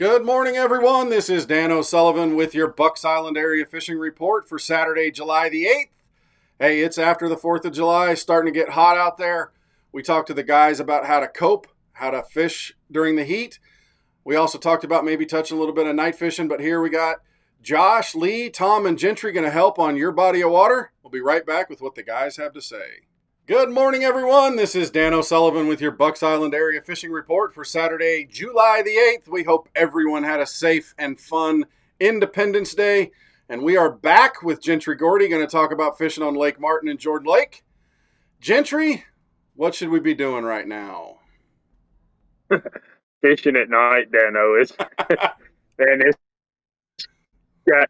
Good morning, everyone. This is Dan O'Sullivan with your Bucks Island area fishing report for Saturday, July the 8th. Hey, it's after the 4th of July, starting to get hot out there. We talked to the guys about how to cope, how to fish during the heat. We also talked about maybe touching a little bit of night fishing, but here we got Josh, Lee, Tom, and Gentry going to help on your body of water. We'll be right back with what the guys have to say. Good morning, everyone. This is Dan O'Sullivan with your Bucks Island area fishing report for Saturday, July the 8th. We hope everyone had a safe and fun Independence Day. And we are back with Gentry Gordy, going to talk about fishing on Lake Martin and Jordan Lake. Gentry, what should we be doing right now? Fishing at night, Dano. Man,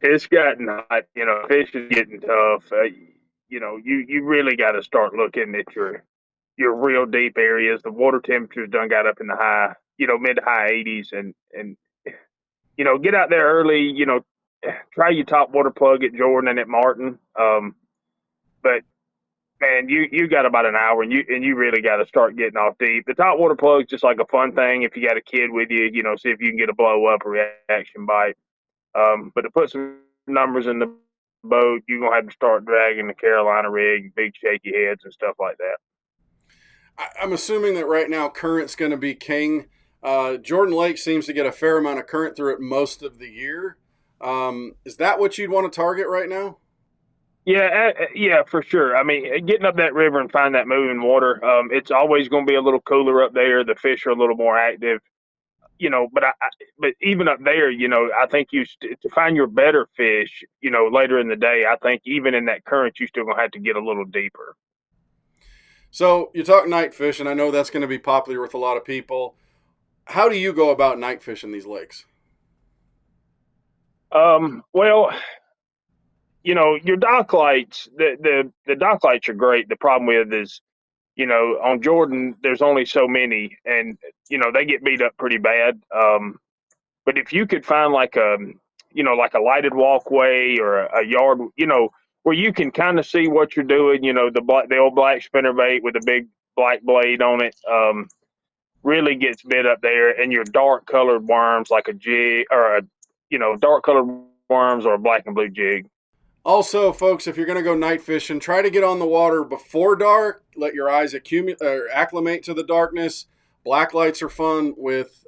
it's gotten hot. Fishing getting tough. You really got to start looking at your real deep areas. The water temperatures done got up in the high, mid to high 80s, and get out there early. Try your top water plug at Jordan and at Martin. But man, you got about an hour, and you really got to start getting off deep. The top water plug's just like a fun thing. If you got a kid with you, see if you can get a blow up or reaction bite. But to put some numbers in the boat, you're gonna have to start dragging the Carolina rig, big shaky heads and stuff like that. I'm assuming that right now current's going to be king. Jordan Lake seems to get a fair amount of current through it most of the year. Is that what you'd want to target right now? Yeah, for sure. I mean, getting up that river and find that moving water, it's always going to be a little cooler up there. The fish are a little more active, but even up there, I think to find your better fish, later in the day, I think even in that current, you still going to have to get a little deeper. So you talk night fishing. I know that's going to be popular with a lot of people. How do you go about night fishing these lakes? Well, your dock lights, the dock lights are great. The problem with is, on Jordan, there's only so many, and they get beat up pretty bad. But if you could find like a lighted walkway or a yard, where you can kind of see what you're doing, the old black spinnerbait with a big black blade on it, really gets bit up there, and your dark colored worms like a jig or dark colored worms or a black and blue jig. Also, folks, if you're going to go night fishing, try to get on the water before dark. Let your eyes acclimate to the darkness. Black lights are fun with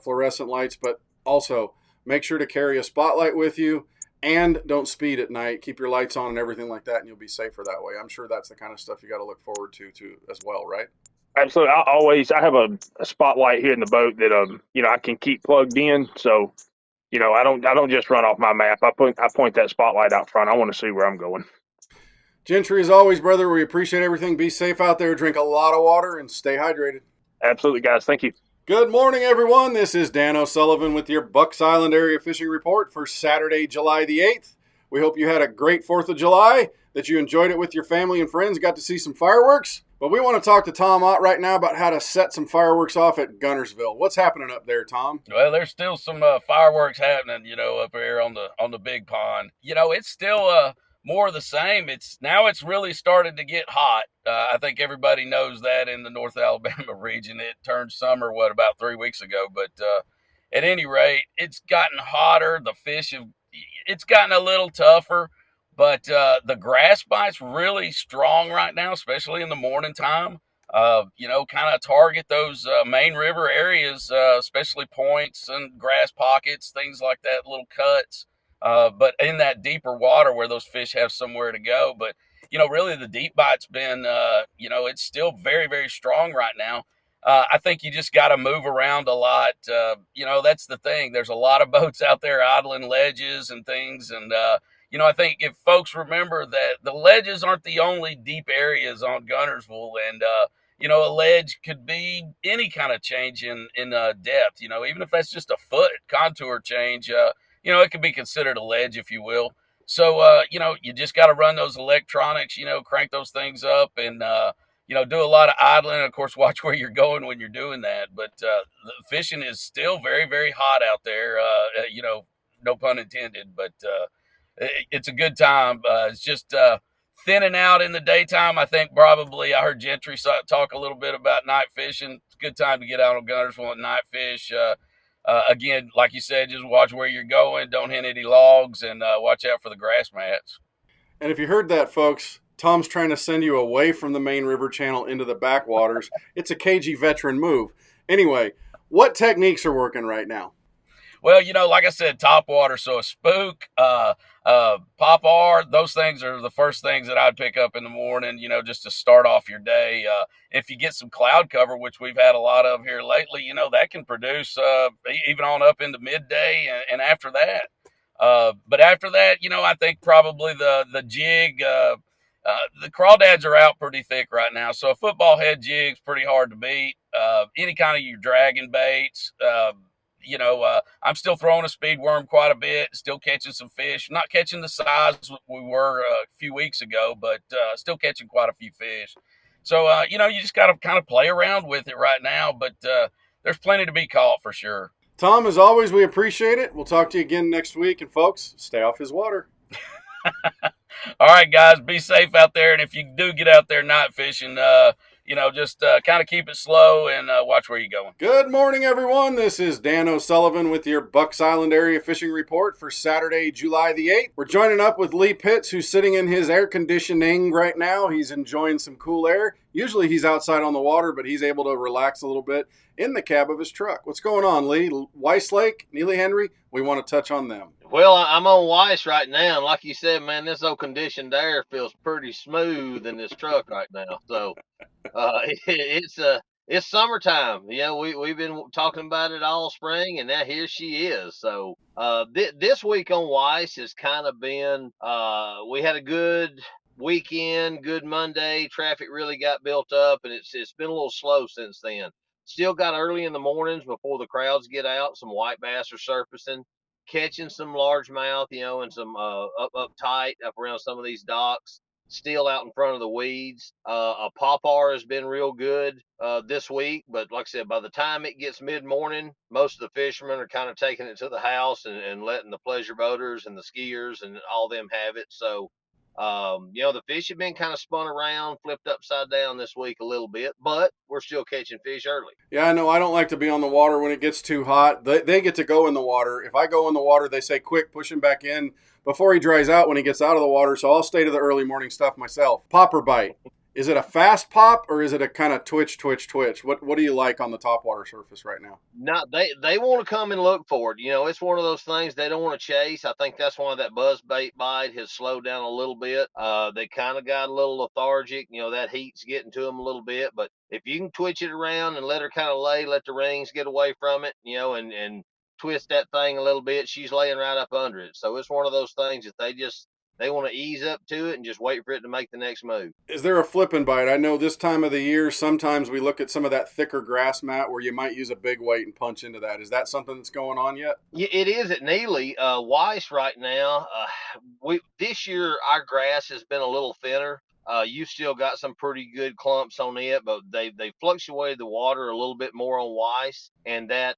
fluorescent lights, but also make sure to carry a spotlight with you and don't speed at night. Keep your lights on and everything like that, and you'll be safer that way. I'm sure that's the kind of stuff you got to look forward to as well, right? Absolutely. I have a spotlight here in the boat that I can keep plugged in. So I don't just run off my map. I point that spotlight out front. I want to see where I'm going. Gentry, as always, brother, we appreciate everything. Be safe out there. Drink a lot of water and stay hydrated. Absolutely, guys. Thank you. Good morning, everyone. This is Dan O'Sullivan with your Bucks Island area fishing report for Saturday, July the 8th. We hope you had a great 4th of July, that you enjoyed it with your family and friends, got to see some fireworks. But we want to talk to Tom Ott right now about how to set some fireworks off at Guntersville. What's happening up there, Tom? Well, there's still some fireworks happening, up here on the big pond. It's still more of the same. It's really started to get hot. I think everybody knows that in the North Alabama region. It turned summer about 3 weeks ago, but at any rate, it's gotten hotter. It's gotten a little tougher. But the grass bite's really strong right now, especially in the morning time. Kind of target those main river areas, especially points and grass pockets, things like that, little cuts. But in that deeper water where those fish have somewhere to go. But, really the deep bite's been, it's still very, very strong right now. I think you just got to move around a lot. That's the thing. There's a lot of boats out there idling ledges and things. And, I think if folks remember that the ledges aren't the only deep areas on Guntersville, and a ledge could be any kind of change in depth. Even if that's just a foot contour change, it could be considered a ledge, if you will. So you just got to run those electronics, crank those things up, and do a lot of idling. Of course, watch where you're going when you're doing that. But the fishing is still very, very hot out there. No pun intended, but it's a good time. It's just thinning out in the daytime. I think probably I heard Gentry talk a little bit about night fishing. It's a good time to get out on Guntersville and night fish. again, like you said, just watch where you're going. Don't hit any logs, and watch out for the grass mats. And if you heard that, folks, Tom's trying to send you away from the main river channel into the backwaters. It's a KG veteran move. Anyway, what techniques are working right now? Well, like I said, top water. So a spook, pop R, those things are the first things that I'd pick up in the morning, just to start off your day. If you get some cloud cover, which we've had a lot of here lately, that can produce even on up into midday and after that. But after that, I think probably the jig, the crawdads are out pretty thick right now. So a football head jig's pretty hard to beat. Any kind of your dragon baits, I'm still throwing a speed worm quite a bit, still catching some fish. Not catching the size we were a few weeks ago, but still catching quite a few fish. So, you just got to kind of play around with it right now, but there's plenty to be caught for sure. Tom, as always, we appreciate it. We'll talk to you again next week. And, folks, stay off his water. All right, guys, be safe out there. And if you do get out there night fishing, just kind of keep it slow and watch where you're going. Good morning, everyone. This is Dan O'Sullivan with your Bucks Island Area Fishing Report for Saturday, July the 8th. We're joining up with Lee Pitts, who's sitting in his air conditioning right now. He's enjoying some cool air. Usually he's outside on the water, but he's able to relax a little bit in the cab of his truck. What's going on, Lee? Weiss Lake, Neely Henry, we want to touch on them. Well, I'm on Weiss right now, and like you said, man, this old conditioned air feels pretty smooth in this truck right now. So it's summertime. We've been talking about it all spring, and now here she is. So this week on Weiss has kind of been we had a good weekend, good Monday. Traffic really got built up, and it's been a little slow since then. Still got early in the mornings before the crowds get out. Some white bass are surfacing, catching some largemouth, and some up tight up around some of these docks. Still out in front of the weeds. A popar has been real good this week, but like I said, by the time it gets mid morning, most of the fishermen are kind of taking it to the house and letting the pleasure boaters and the skiers and all them have it. So the fish have been kind of spun around, flipped upside down this week a little bit, but we're still catching fish early. Yeah, I know. I don't like to be on the water when it gets too hot. They get to go in the water. If I go in the water, they say, quick, push him back in before he dries out when he gets out of the water. So I'll stay to the early morning stuff myself. Popper bite. Is it a fast pop or is it a kind of twitch? What do you like on the topwater surface right now? No, they want to come and look for it. It's one of those things they don't want to chase. I think that's why that buzz bait bite has slowed down a little bit. They kind of got a little lethargic. That heat's getting to them a little bit. But if you can twitch it around and let her kind of lay, let the rings get away from it, and twist that thing a little bit, she's laying right up under it. So it's one of those things that they want to ease up to it and just wait for it to make the next move. Is there a flipping bite? I know this time of the year, sometimes we look at some of that thicker grass mat where you might use a big weight and punch into that. Is that something that's going on yet? Yeah, it is at Neely. Weiss right now. This year our grass has been a little thinner. You still got some pretty good clumps on it, but they fluctuated the water a little bit more on Weiss, and that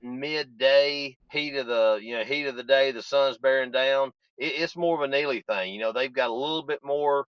midday heat of the day, the sun's bearing down. It's more of a Neely thing. They've got a little bit more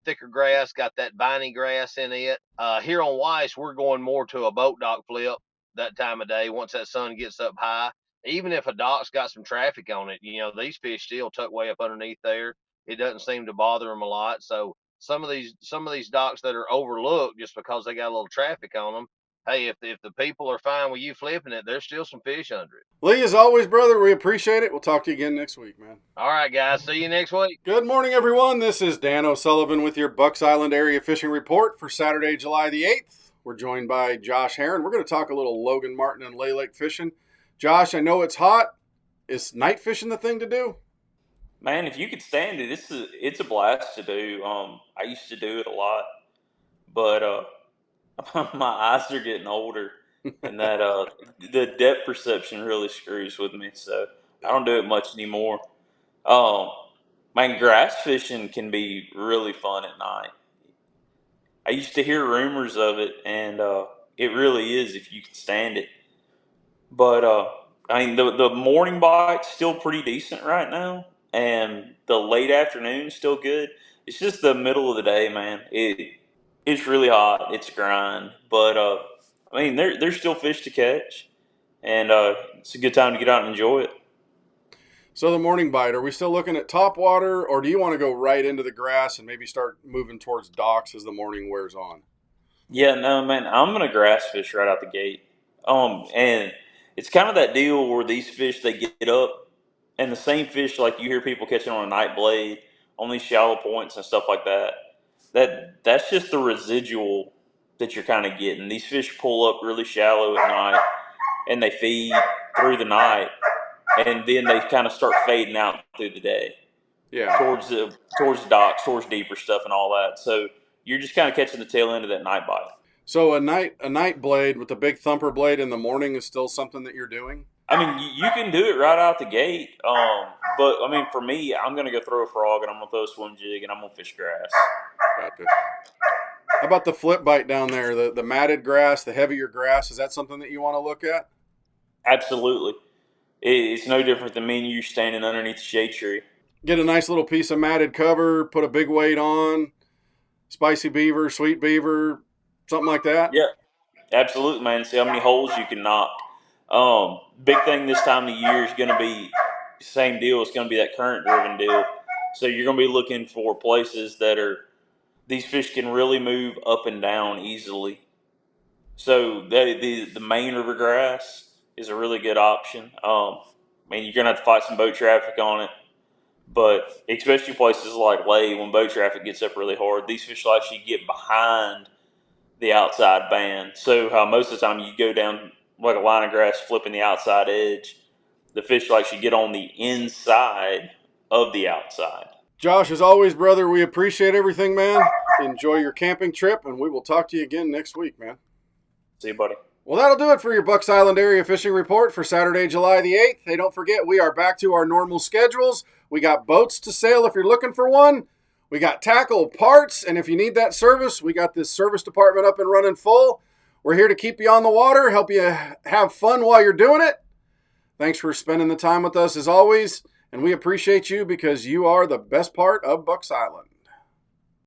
thicker grass, got that viney grass in it. Here on Weiss, we're going more to a boat dock flip that time of day once that sun gets up high. Even if a dock's got some traffic on it, these fish still tuck way up underneath there. It doesn't seem to bother them a lot. So some of these docks that are overlooked just because they got a little traffic on them, hey, if the people are fine with you flipping it, there's still some fish under it. Lee, as always, brother, we appreciate it. We'll talk to you again next week, man. All right, guys. See you next week. Good morning, everyone. This is Dan O'Sullivan with your Bucks Island Area Fishing Report for Saturday, July the 8th. We're joined by Josh Herron. We're going to talk a little Logan Martin and Lay Lake fishing. Josh, I know it's hot. Is night fishing the thing to do? Man, if you could stand it, it's a blast to do. I used to do it a lot, but my eyes are getting older, and that the depth perception really screws with me. So I don't do it much anymore. Um, Man, grass fishing can be really fun at night. I used to hear rumors of it, and it really is if you can stand it. But I mean, the morning bite's still pretty decent right now, and the late afternoon's still good. It's just the middle of the day, man. It's really hot. It's a grind, but I mean, there's still fish to catch. and it's a good time to get out and enjoy it. So the morning bite, are we still looking at top water, or do you want to go right into the grass and maybe start moving towards docks as the morning wears on? Yeah, no, man, I'm gonna grass fish right out the gate. And it's kind of that deal where these fish they get up, and the same fish like you hear people catching on a night blade on these shallow points and stuff like that. That's just the residual that you're kind of getting. These fish pull up really shallow at night, and they feed through the night, and then they kind of start fading out through the day Yeah. towards the docks, towards deeper stuff, and all that. So you're just kind of catching the tail end of that night bite. So a night blade with a big thumper blade in the morning is still something that you're doing? I mean, you can do it right out the gate. But I mean, for me, I'm gonna go throw a frog and I'm gonna throw a swim jig and I'm gonna fish grass. Gotcha. How about the flip bite down there, the matted grass, the heavier grass? Is that something that you want to look at? Absolutely, it's no different than me and you standing underneath the shade tree. Get a nice little piece of matted cover, put a big weight on, spicy beaver, sweet beaver, something like that? Yeah, absolutely, man. See how many holes you can knock. Big thing this time of year is going to be same deal. It's going to be that current driven deal. So you're going to be looking for places that are these fish can really move up and down easily. So the main river grass is a really good option. I mean, you're going to have to fight some boat traffic on it, but especially places like Lay, when boat traffic gets up really hard, these fish will actually get behind the outside band. So how most of the time you go down like a line of grass, flipping the outside edge, the fish will actually get on the inside of the outside. Josh, as always, brother, we appreciate everything, man. Enjoy your camping trip, and we will talk to you again next week, man. See you, buddy. Well, that'll do it for your Bucks Island Area Fishing Report for Saturday, July the 8th. Hey, don't forget, we are back to our normal schedules. We got boats to sail if you're looking for one. We got tackle, parts, and if you need that service, we got this service department up and running full. We're here to keep you on the water, help you have fun while you're doing it. Thanks for spending the time with us as always, and we appreciate you because you are the best part of Bucks Island.